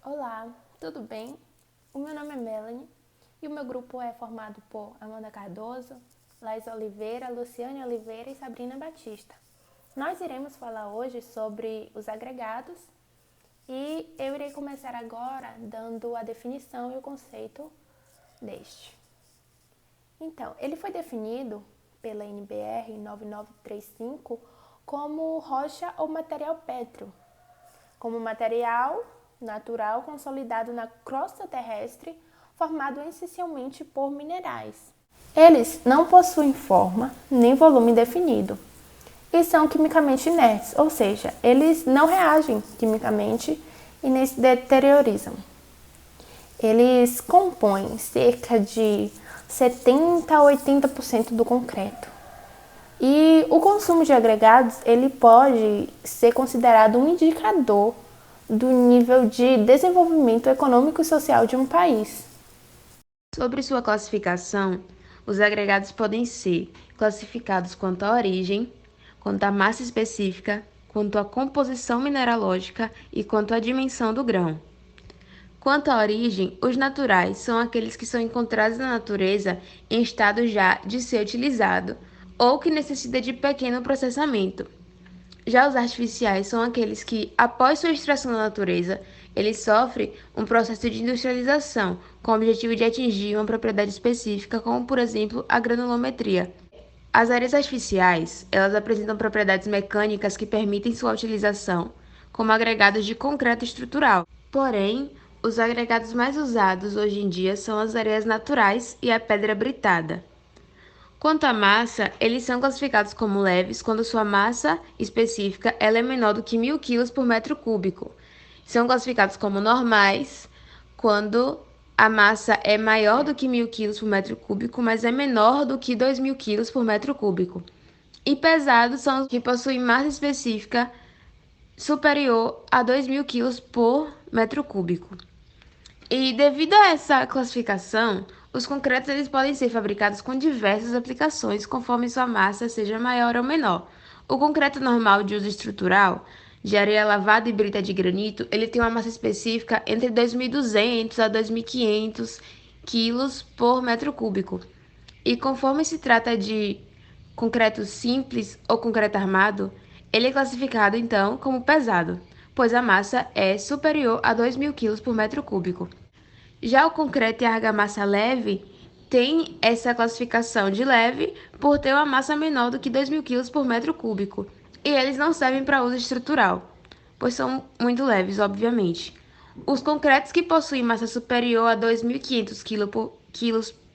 Olá, tudo bem? O meu nome é Melanie e o meu grupo é formado por Amanda Cardoso, Laís Oliveira, Luciane Oliveira e Sabrina Batista. Nós iremos falar hoje sobre os agregados e eu irei começar agora dando a definição e o conceito deste. Então, ele foi definido pela NBR 9935 como rocha ou material pétreo, como material natural consolidado na crosta terrestre, formado essencialmente por minerais. Eles não possuem forma nem volume definido e são quimicamente inertes, ou seja, eles não reagem quimicamente e nem se deteriorizam. Eles compõem cerca de 70 a 80% do concreto. E o consumo de agregados ele pode ser considerado um indicador do nível de desenvolvimento econômico e social de um país. Sobre sua classificação, os agregados podem ser classificados quanto à origem, quanto à massa específica, quanto à composição mineralógica e quanto à dimensão do grão. Quanto à origem, os naturais são aqueles que são encontrados na natureza em estado já de ser utilizado ou que necessita de pequeno processamento. Já os artificiais são aqueles que, após sua extração da natureza, eles sofrem um processo de industrialização com o objetivo de atingir uma propriedade específica, como, por exemplo, a granulometria. As areias artificiais, elas apresentam propriedades mecânicas que permitem sua utilização como agregados de concreto estrutural. Porém, os agregados mais usados hoje em dia são as areias naturais e a pedra britada. Quanto à massa, eles são classificados como leves quando sua massa específica ela é menor do que 1.000 kg por metro cúbico. São classificados como normais quando a massa é maior do que 1.000 kg por metro cúbico, mas é menor do que 2.000 kg por metro cúbico. E pesados são os que possuem massa específica superior a 2.000 kg por metro cúbico. E devido a essa classificação, os concretos eles podem ser fabricados com diversas aplicações conforme sua massa seja maior ou menor. O concreto normal de uso estrutural, de areia lavada e brita de granito, ele tem uma massa específica entre 2.200 a 2.500 quilos por metro cúbico. E conforme se trata de concreto simples ou concreto armado, ele é classificado então como pesado, pois a massa é superior a 2.000 kg por metro cúbico. Já o concreto e a argamassa leve tem essa classificação de leve por ter uma massa menor do que 2.000 kg por metro cúbico, e eles não servem para uso estrutural, pois são muito leves, obviamente. Os concretos que possuem massa superior a 2.500 kg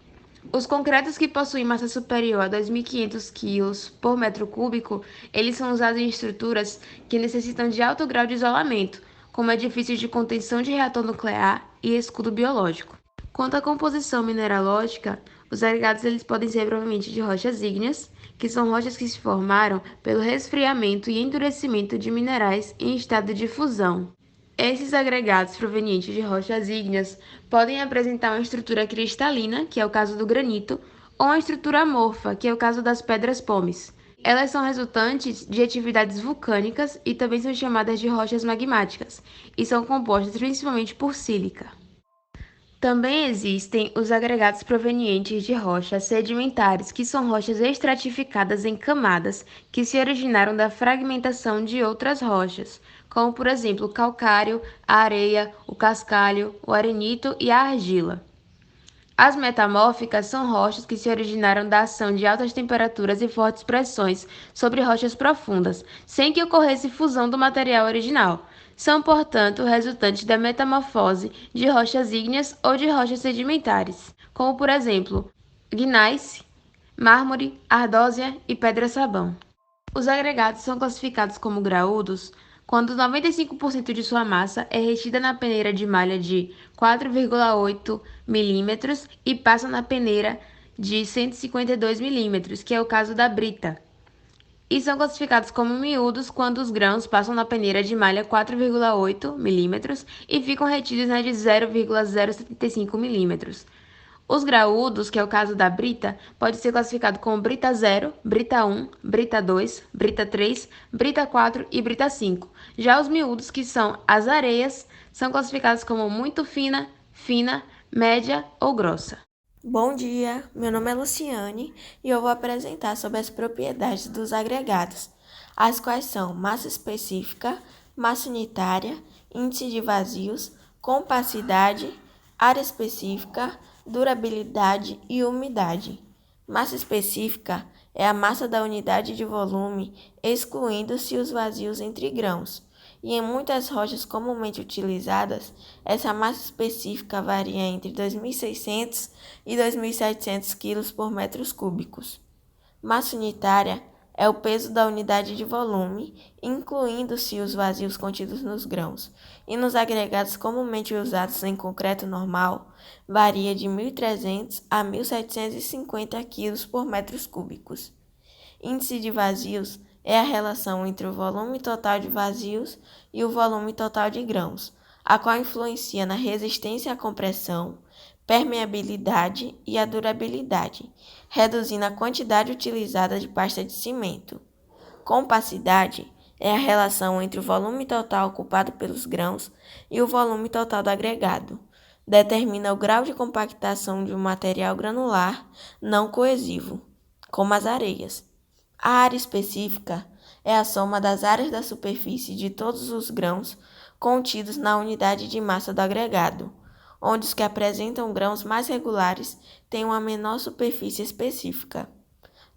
os concretos que possuem massa superior a 2.500 kg por metro cúbico, eles são usados em estruturas que necessitam de alto grau de isolamento, como edifícios de contenção de reator nuclear e escudo biológico. Quanto à composição mineralógica, os agregados eles podem ser provavelmente de rochas ígneas, que são rochas que se formaram pelo resfriamento e endurecimento de minerais em estado de fusão. Esses agregados provenientes de rochas ígneas podem apresentar uma estrutura cristalina, que é o caso do granito, ou uma estrutura amorfa, que é o caso das pedras pómeis. Elas são resultantes de atividades vulcânicas e também são chamadas de rochas magmáticas, e são compostas principalmente por sílica. Também existem os agregados provenientes de rochas sedimentares, que são rochas estratificadas em camadas que se originaram da fragmentação de outras rochas, como por exemplo o calcário, a areia, o cascalho, o arenito e a argila. As metamórficas são rochas que se originaram da ação de altas temperaturas e fortes pressões sobre rochas profundas, sem que ocorresse fusão do material original. São, portanto, resultantes da metamorfose de rochas ígneas ou de rochas sedimentares, como, por exemplo, gneiss, mármore, ardósia e pedra-sabão. Os agregados são classificados como graúdos quando 95% de sua massa é retida na peneira de malha de 4,8 milímetros e passa na peneira de 152 milímetros, que é o caso da brita. E são classificados como miúdos quando os grãos passam na peneira de malha 4,8 milímetros e ficam retidos na de 0,075 milímetros. Os graúdos, que é o caso da brita, pode ser classificado como brita 0, brita 1, brita 2, brita 3, brita 4 e brita 5. Já os miúdos, que são as areias, são classificadas como muito fina, fina, média ou grossa. Bom dia, meu nome é Luciane e eu vou apresentar sobre as propriedades dos agregados, as quais são massa específica, massa unitária, índice de vazios, compacidade, área específica, durabilidade e umidade. Massa específica é a massa da unidade de volume, excluindo-se os vazios entre grãos. E em muitas rochas comumente utilizadas, essa massa específica varia entre 2.600 e 2.700 kg por metros cúbicos. Massa unitária é o peso da unidade de volume, incluindo-se os vazios contidos nos grãos, e nos agregados comumente usados em concreto normal, varia de 1.300 a 1.750 kg por metros cúbicos. Índice de vazios é a relação entre o volume total de vazios e o volume total de grãos, a qual influencia na resistência à compressão, permeabilidade e a durabilidade, reduzindo a quantidade utilizada de pasta de cimento. Compacidade é a relação entre o volume total ocupado pelos grãos e o volume total do agregado. Determina o grau de compactação de um material granular não coesivo, como as areias. A área específica é a soma das áreas da superfície de todos os grãos contidos na unidade de massa do agregado, onde os que apresentam grãos mais regulares têm uma menor superfície específica.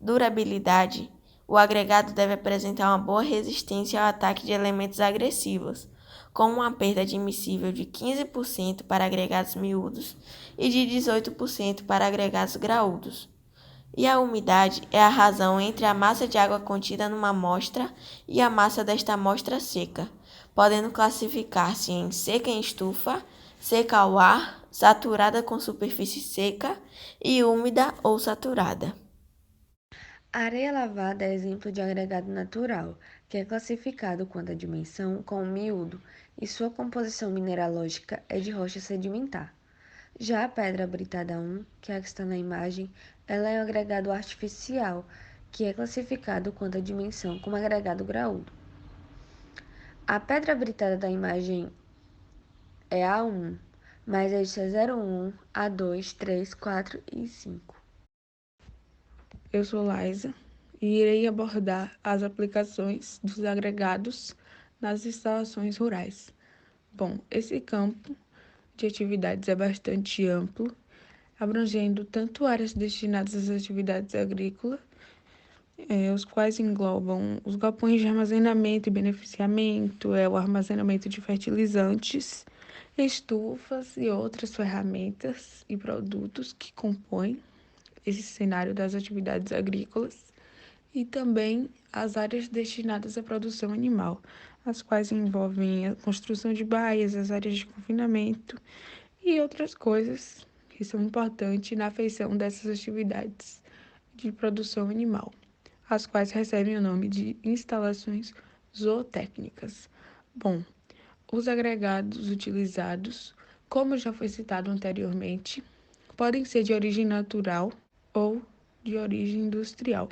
Durabilidade: o agregado deve apresentar uma boa resistência ao ataque de elementos agressivos, com uma perda admissível de 15% para agregados miúdos e de 18% para agregados graúdos. E a umidade é a razão entre a massa de água contida numa amostra e a massa desta amostra seca, podendo classificar-se em seca em estufa, seca ao ar, saturada com superfície seca e úmida ou saturada. A areia lavada é exemplo de agregado natural, que é classificado quanto à dimensão como miúdo e sua composição mineralógica é de rocha sedimentar. Já a pedra britada 1, que é a que está na imagem, ela é um agregado artificial, que é classificado quanto à dimensão como agregado graúdo. A pedra britada da imagem é A1, mas esta é 01, A2, 3, 4 e 5. Eu sou Laisa e irei abordar as aplicações dos agregados nas instalações rurais. Bom, esse campo de atividades é bastante amplo, abrangendo tanto áreas destinadas às atividades agrícolas, os quais englobam os galpões de armazenamento e beneficiamento, o armazenamento de fertilizantes, estufas e outras ferramentas e produtos que compõem esse cenário das atividades agrícolas, e também as áreas destinadas à produção animal, as quais envolvem a construção de baias, as áreas de confinamento e outras coisas que são importantes na feição dessas atividades de produção animal, as quais recebem o nome de instalações zootécnicas. Bom, os agregados utilizados, como já foi citado anteriormente, podem ser de origem natural ou de origem industrial.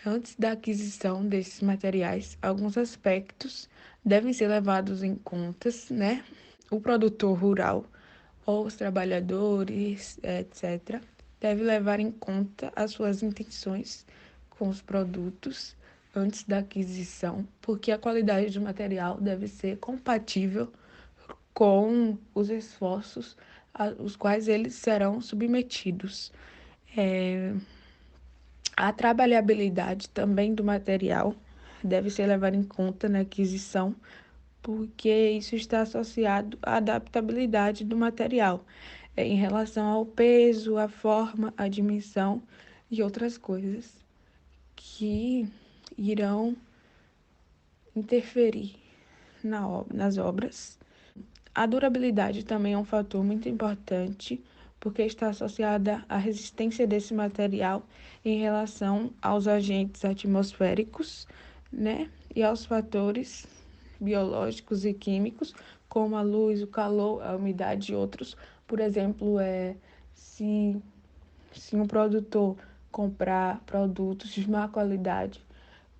Antes da aquisição desses materiais, alguns aspectos devem ser levados em conta, né? O produtor rural ou os trabalhadores, etc., deve levar em conta as suas intenções com os produtos antes da aquisição, porque a qualidade do material deve ser compatível com os esforços aos quais eles serão submetidos. A trabalhabilidade também do material deve ser levada em conta na aquisição, porque isso está associado à adaptabilidade do material, em relação ao peso, à forma, à dimensão e outras coisas que irão interferir nas obras. A durabilidade também é um fator muito importante, porque está associada à resistência desse material em relação aos agentes atmosféricos, né? E aos fatores biológicos e químicos, como a luz, o calor, a umidade e outros. Por exemplo, se um produtor comprar produtos de má qualidade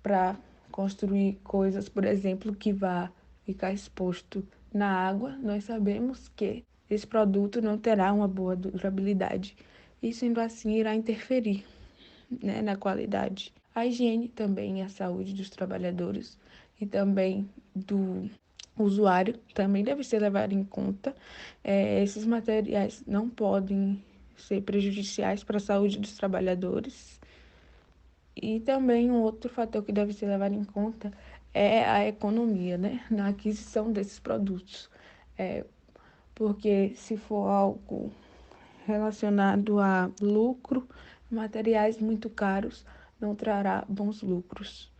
para construir coisas, por exemplo, que vá ficar exposto na água, nós sabemos que esse produto não terá uma boa durabilidade e, sendo assim, irá interferir, né, na qualidade. A higiene também e a saúde dos trabalhadores e também do usuário também deve ser levado em conta. Esses materiais não podem ser prejudiciais para a saúde dos trabalhadores. E também um outro fator que deve ser levado em conta é a economia, né, na aquisição desses produtos. Porque se for algo relacionado a lucro, materiais muito caros não trará bons lucros.